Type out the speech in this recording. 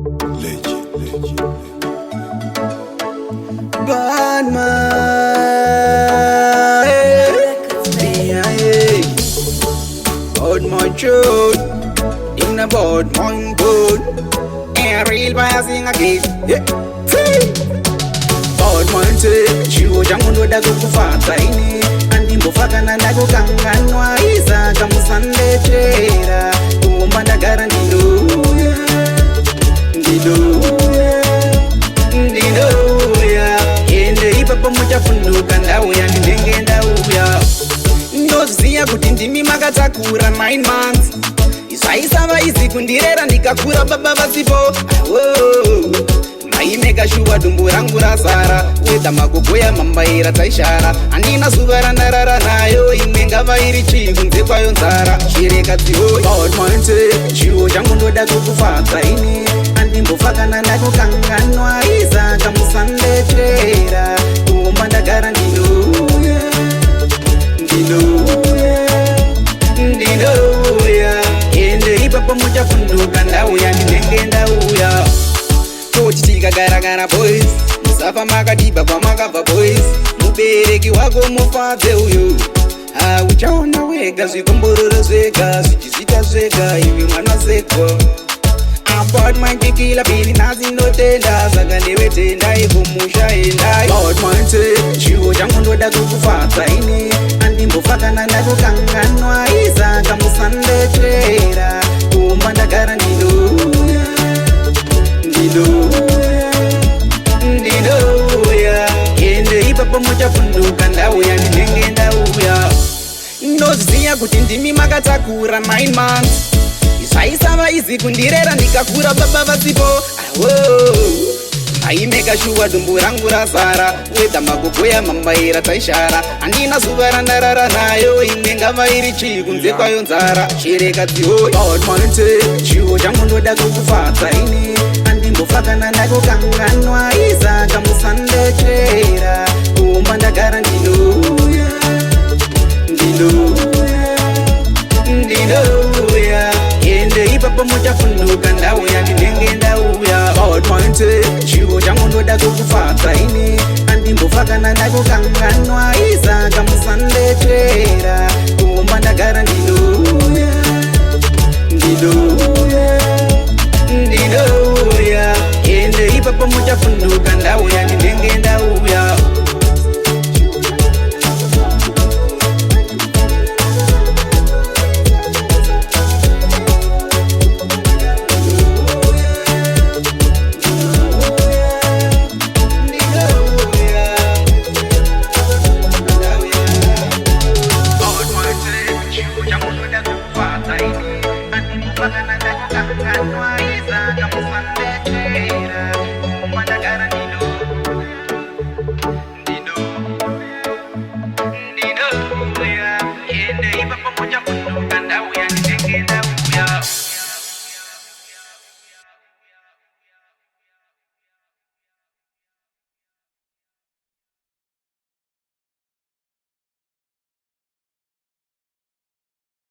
Bad man, bad my truth, in a bad my good, and real by sing again. Bad man say, chiwo changu ndo kufata ini, andi mbofaka na ndago kanganwa isa kamusande chera, kuomba ndagara ndiluya, ende ipapo muchafunduka ndauya ndinenge ndauya. Ndoziya kuti ndimi makatakura 9 months, zvaisava izi kundirera ndikakura baba vasipo. Maimeka shuwa dumbu rangu razara, weda magogoya mambaira taishara, handina zuva randarara nayo, imwe ngava iri chii kunze kwayo nzara. Chireka dzihoi bad man say, chiwo changu ndoda kukufadza ini, andimbofaka nandako kanganwa iza kamusandechera, kuomba ndagara ndinoya, ende ipapo muchafunduka ndauya ndinenge ndauya. Toti tikagara boys, musafa makadiba kwamakabva boys, mubereki wako mufadze uyo. Uchaona wega zvikombororo zvega, zvichizita zvega iwe mwana sekwa. Bad man chikila pili nazi ndotenda, saka newe tenda ikumusha endai. Bad man say, chiwo changu ndoda kukufadza ini, andimbofaka nandako kanganwa iza kamusandechera, kuomba ndagara ndinoya, ende ipapo muchafunduka ndauya ndinenge ndauya. Ndoziya kuti ndimi makatakura 9 months, zvaisava izi kundirera ndikakura baba vasipo. Maimeka shuwa dumbu rangu razara, weda magogoya mambaira taishara, handina zuva randarara nayo, imwe ngava iri chii kunze kwayo nzara. Chireka dzihoi bad man say, chiwo changu ndoda kukufadza ini, andimbofaka nandako kanganwa iza kamusandechera, kuomba ndagara ndinoya, ende ipapo muchafunduka ndauya ndinenge ndauya. Bad man say, chiwo changu ndoda kukufadza ini, andimbofaka nandako kanganwa iza kamusandechera, kuomba ndagara ndinoya, ende ipapo muchafunduka ndauya.